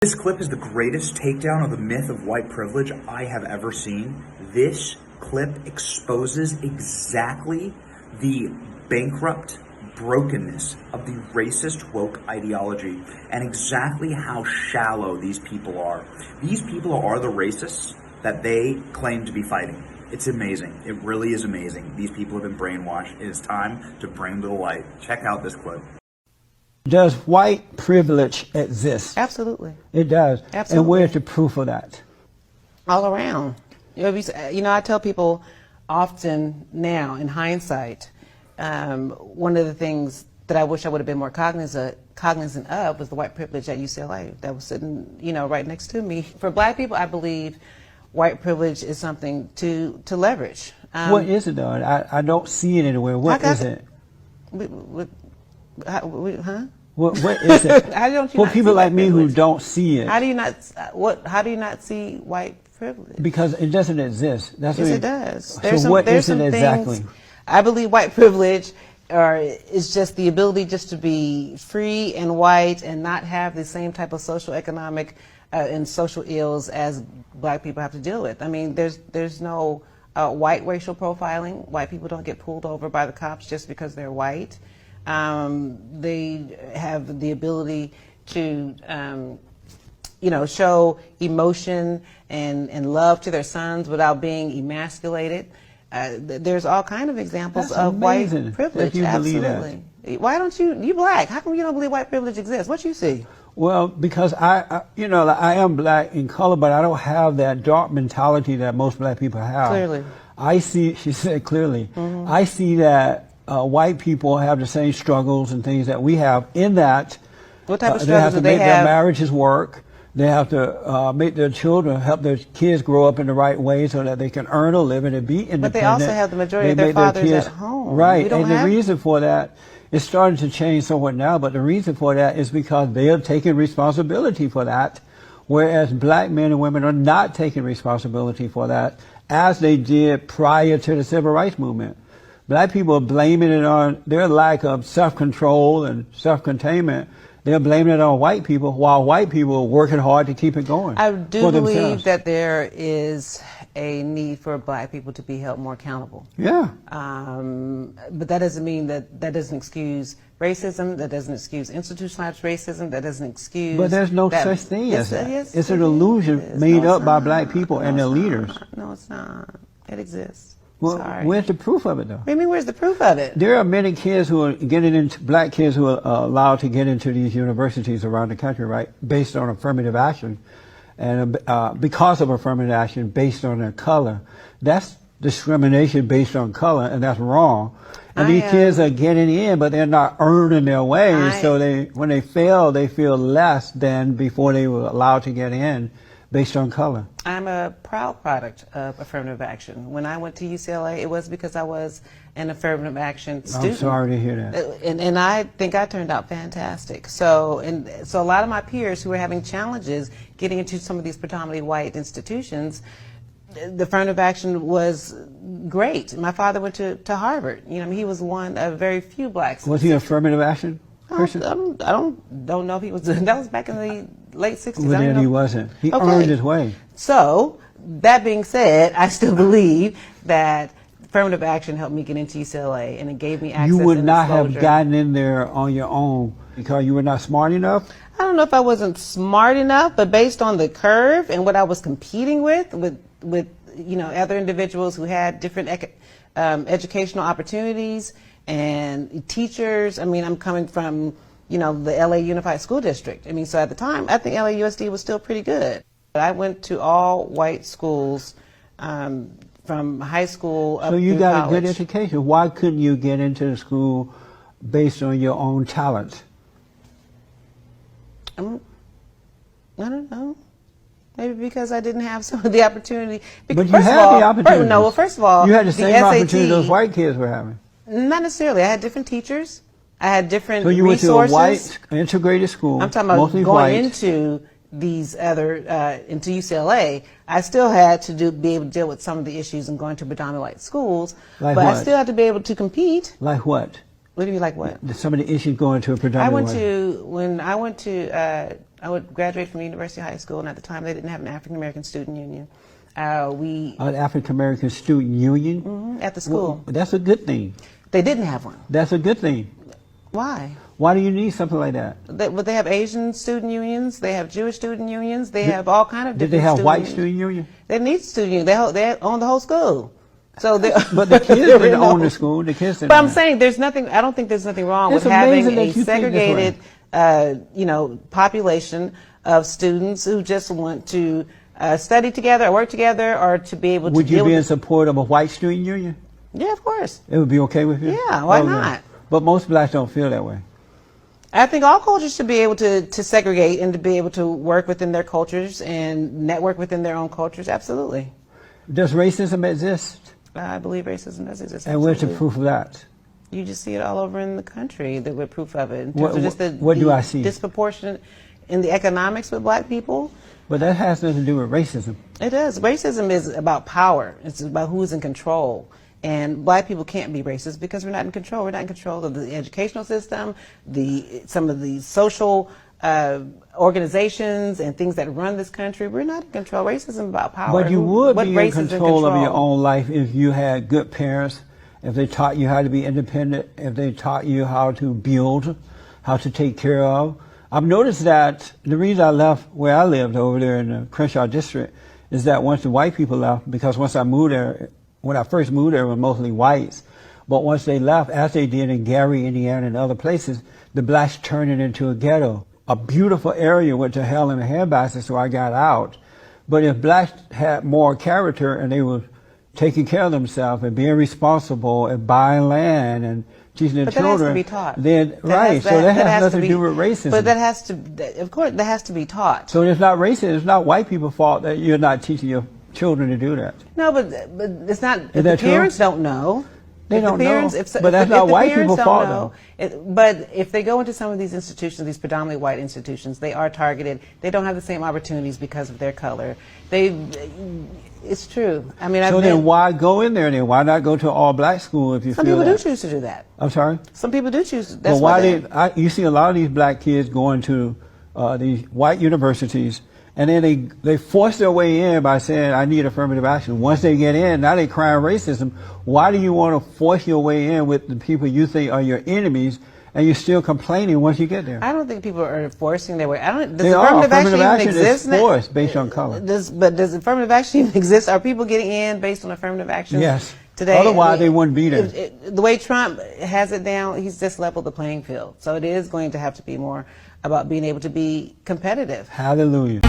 This clip is the greatest takedown of the myth of white privilege I have ever seen. This clip exposes exactly the bankrupt brokenness of the racist woke ideology and exactly how shallow these people are. These people are the racists that they claim to be fighting. It's amazing. It really is amazing. These people have been brainwashed. It is time to bring them to the light. Check out this clip. Does white privilege exist? Absolutely. It does. Absolutely. And where's the proof of that? All around. I tell people often now, in hindsight, one of the things that I wish I would have been more cognizant of was the white privilege at UCLA that was sitting, right next to me. For black people, I believe white privilege is something to leverage. What is it, though? I don't see it anywhere. What is it? What is it? For people like me who don't see it. How do you not see white privilege? Because it doesn't exist. Yes, it does. So what is it exactly? I believe white privilege is just the ability just to be free and white and not have the same type of social, economic, and social ills as black people have to deal with. I mean, there's no white racial profiling. White people don't get pulled over by the cops just because they're white. They have the ability to, show emotion and love to their sons without being emasculated. There's all kind of examples of white privilege. You Absolutely. Why don't you black? How come you don't believe white privilege exists? What you see? Well, because I am black in color, but I don't have that dark mentality that most black people have. Clearly. She said clearly. Mm-hmm. I see that white people have the same struggles and things that we have in that. What type of struggles they have to make their have? Marriages work. They have to make their children, help their kids grow up in the right way so that they can earn a living and be independent. But they also have the majority of their fathers at home. Right, and the reason for that, it's starting to change somewhat now, but the reason for that is because they are taking responsibility for that, whereas black men and women are not taking responsibility for that, as they did prior to the civil rights movement. Black people are blaming it on their lack of self-control and self-containment. They're blaming it on white people, while white people are working hard to keep it going. I do believe that there is a need for black people to be held more accountable. Yeah. But that doesn't mean that doesn't excuse racism, that doesn't excuse institutionalized racism, that doesn't excuse... But there's no such thing as that. Yes, it's an illusion made up by black people and their leaders. No, it's not. It exists. Well, Sorry. where's the proof of it, though? What do you mean, where's the proof of it? There are many kids who are getting into, black kids who are allowed to get into these universities around the country, right, based on affirmative action. And because of affirmative action based on their color. That's discrimination based on color, and that's wrong. And these kids are getting in, but they're not earning their way. So when they fail, they feel less than before they were allowed to get in based on color. I'm a proud product of affirmative action. When I went to UCLA, it was because I was an affirmative action student. I'm sorry to hear that. And I think I turned out fantastic. So a lot of my peers who were having challenges getting into some of these predominantly white institutions, the affirmative action was great. My father went to Harvard. He was one of very few blacks. Was he affirmative action? I don't know if he was. That was back in the late 60s. Well, then he wasn't. He earned his way. So, that being said, I still believe that affirmative action helped me get into UCLA, and it gave me access. You would and not have exposure. gotten in there on your own because you were not smart enough? I don't know if I wasn't smart enough, but based on the curve and what I was competing with other individuals who had different educational opportunities and teachers. I mean, I'm coming from, the LA Unified School District. I mean, so at the time, I think LAUSD was still pretty good. But I went to all white schools from high school up through college. So you got a good education. Why couldn't you get into the school based on your own talent? I don't know. Maybe because I didn't have some of the opportunity. But you had the opportunity. No, well, first of all, you had the same opportunity those white kids were having. Not necessarily. I had different teachers. I had different resources. So you went to a white integrated school. I'm talking about going into these other into UCLA. I still had to be able to deal with some of the issues and going to predominantly white schools. Like but what? I still had to be able to compete. Like what? What do you mean, like what? Some of the issues going to a predominantly when I went to I would graduate from University High School, and at the time they didn't have an African American student union. An African American student union? At the school. Well, that's a good thing. They didn't have one. That's a good thing. Why? Why do you need something like that? They have Asian student unions. They have Jewish student unions. They have all kind of different. Did they have student white unions. student union? They need student union. They own the whole school. So but the kids didn't own the school. The kids didn't. But I'm saying there's nothing. I don't think there's nothing wrong It's with having amazing that a you think this segregated, way. population of students who just want to study together, or work together, or to be able to. Would you deal be with in support of a white student union? Yeah, of course. It would be okay with you? Yeah, why not? But most blacks don't feel that way. I think all cultures should be able to segregate and to be able to work within their cultures and network within their own cultures. Absolutely. Does racism exist? I believe racism does exist. And where's the absolutely. proof of that? You just see it all over in the country. That we're proof of it. In terms What- of just what do the I see? disproportionate in the economics with black people. But that has nothing to do with racism. It does. Racism is about power. It's about who's in control. And black people can't be racist because we're not in control. We're not in control of the educational system, some of the social organizations and things that run this country. We're not in control. Racism is about power. But you would What be in race is control of your own life if you had good parents, if they taught you how to be independent, if they taught you how to build, how to take care of. I've noticed that the reason I left where I lived over there in the Crenshaw district is that once the white people left, because once I moved there, when I first moved there, it was mostly whites. But once they left, as they did in Gary, Indiana, and other places, the blacks turned it into a ghetto. A beautiful area went to hell in a handbasket, so I got out. But if blacks had more character and they were taking care of themselves and being responsible and buying land and teaching their children, that has to be taught. Then right, so that has nothing to do with racism. But that has to, of course, that has to be taught. So it's not racism. It's not white people's fault that you're not teaching your children to do that. No, but it's not. If the parents don't know. They don't know. But that's not white people's fault, though. But if they go into some of these institutions, these predominantly white institutions, they are targeted. They don't have the same opportunities because of their color. It's true. I mean, so then why go in there then? Why not go to an all-black school if you feel that? Some people do choose to do that. I'm sorry? Some people do choose. But why you see a lot of these black kids going to these white universities, and then they force their way in by saying, I need affirmative action. Once they get in, now they crying racism. Why do you want to force your way in with the people you think are your enemies, and you're still complaining once you get there? I don't think people are forcing their way. Does affirmative action even exist? Is forced based on color. Does affirmative action even exist? Are people getting in based on affirmative action? Yes. Today, otherwise they wouldn't be there. The way Trump has it down, he's just leveled the playing field. So it is going to have to be more about being able to be competitive. Hallelujah.